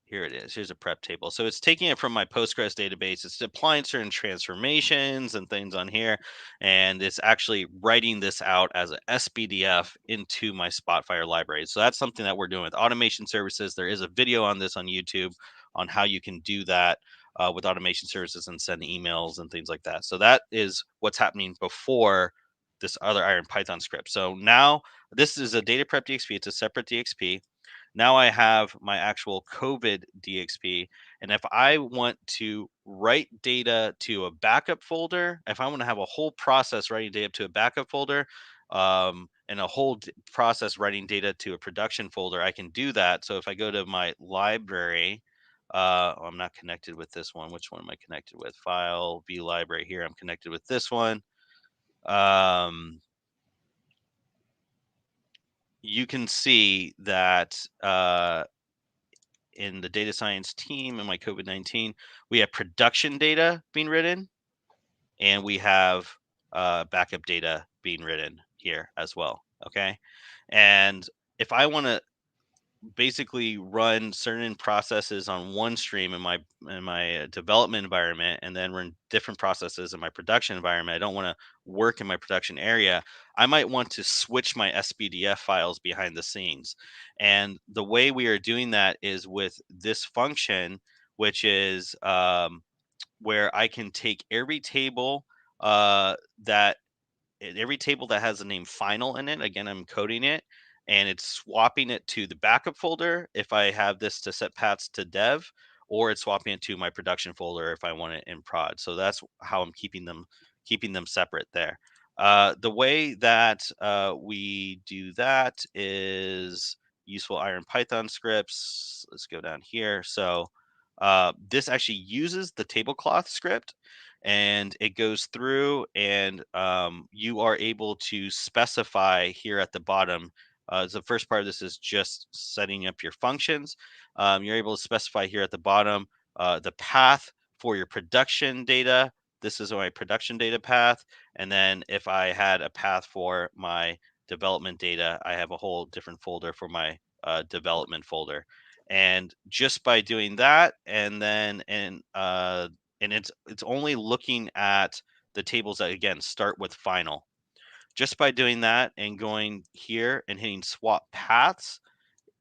[SPEAKER 1] Here it is. Here's a prep table. So it's taking it from my Postgres database. It's applying certain transformations and things on here. And it's actually writing this out as a SPDF into my Spotfire library. So that's something that we're doing with automation services. There is a video on this on YouTube on how you can do that with automation services and send emails and things like that. So that is what's happening before this other IronPython script. So now this is a data prep DXP. It's a separate DXP. Now I have my actual COVID DXP. And if I want to write data to a backup folder, if I want to have a whole process writing data to a backup folder, and a whole process writing data to a production folder, I can do that. So if I go to my library, I'm not connected with this one. Which one am I connected with? File, view library here. I'm connected with this one. You can see that in the data science team in my COVID-19, we have production data being written, and we have backup data being written here as well. Okay. And if I want to basically run certain processes on one stream in my development environment, and then run different processes in my production environment, I don't want to work in my production area, I might want to switch my SPDF files behind the scenes. And the way we are doing that is with this function, which is where I can take every table that every table that has the name final in it. Again, I'm coding it, and it's swapping it to the backup folder if I have this to set paths to dev, or it's swapping it to my production folder if I want it in prod. So that's how I'm keeping them separate there. The way that we do that is useful IronPython scripts. Let's go down here. So this actually uses the tablecloth script, and it goes through, and you are able to specify here at the bottom. The first part of this is just setting up your functions. You're able to specify here at the bottom the path for your production data, this is my production data path. And then if I had a path for my development data, I have a whole different folder for my development folder. And just by doing that, and it's only looking at the tables that again start with final. Just by doing that and going here and hitting swap paths,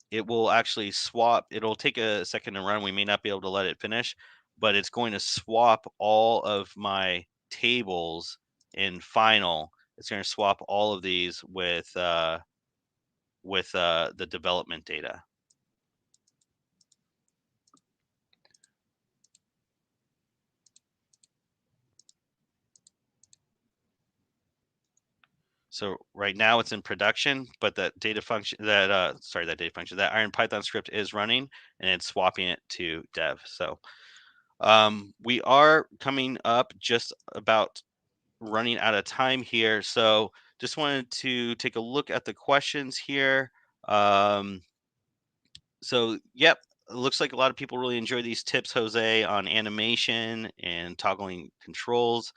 [SPEAKER 1] it will actually swap. It'll take a second to run. We may not be able to let it finish, but it's going to swap all of my tables in final. It's going to swap all of these with the development data. So right now it's in production, but that IronPython script is running and it's swapping it to dev. So we are coming up just about running out of time here. So just wanted to take a look at the questions here. So yep, it looks like a lot of people really enjoy these tips, Jose, on animation and toggling controls.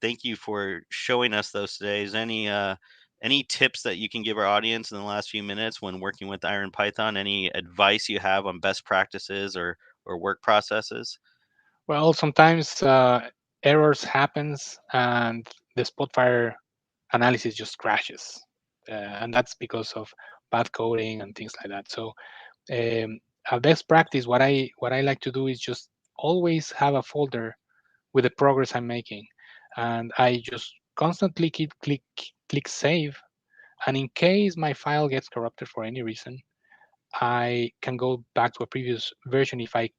[SPEAKER 1] Thank you for showing us those today. Is any tips that you can give our audience in the last few minutes when working with IronPython? Any advice you have on best practices or work processes?
[SPEAKER 2] Well, sometimes errors happens and the Spotfire analysis just crashes, and that's because of bad coding and things like that. So a best practice, what I like to do is just always have a folder with the progress I'm making, and I just constantly click save. And in case my file gets corrupted for any reason, I can go back to a previous version if I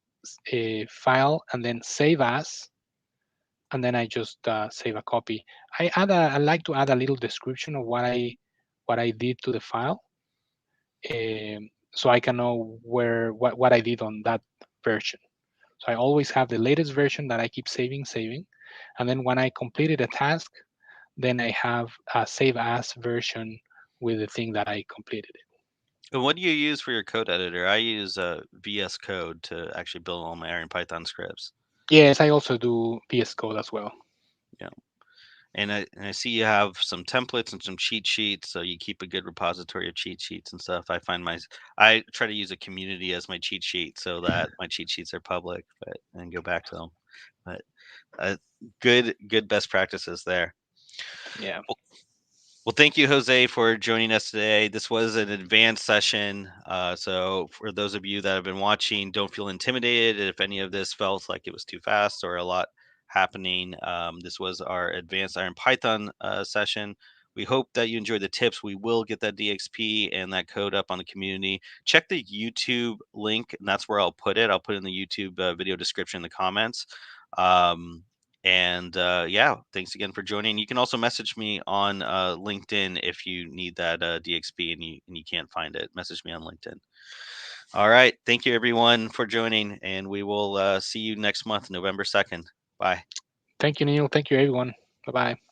[SPEAKER 2] file and then save as, and then I just save a copy. I like to add a little description of what I did to the file, so I can know what I did on that version. So I always have the latest version that I keep saving, and then when I completed a task, then I have a save as version with the thing that I completed.
[SPEAKER 1] And what do you use for your code editor? I use VS Code to actually build all my IronPython scripts.
[SPEAKER 2] Yes, I also do VS Code as well.
[SPEAKER 1] Yeah. And I see you have some templates and some cheat sheets, so you keep a good repository of cheat sheets and stuff. I try to use a community as my cheat sheet so that my cheat sheets are public, but and go back to them. But uh, good best practices there.
[SPEAKER 2] Yeah.
[SPEAKER 1] Well, well, thank you, Jose, for joining us today. This was an advanced session. So, for those of you that have been watching, don't feel intimidated if any of this felt like it was too fast or a lot happening. This was our advanced Iron Python session. We hope that you enjoyed the tips. We will get that DXP and that code up on the community. Check the YouTube link, and that's where I'll put it. I'll put it in the YouTube video description in the comments. Um, and yeah, thanks again for joining. You can also message me on LinkedIn if you need that DXP and you can't find it. Message me on LinkedIn. All right. Thank you, everyone, for joining. And we will see you next month, November 2nd. Bye.
[SPEAKER 2] Thank you, Neil. Thank you, everyone. Bye bye.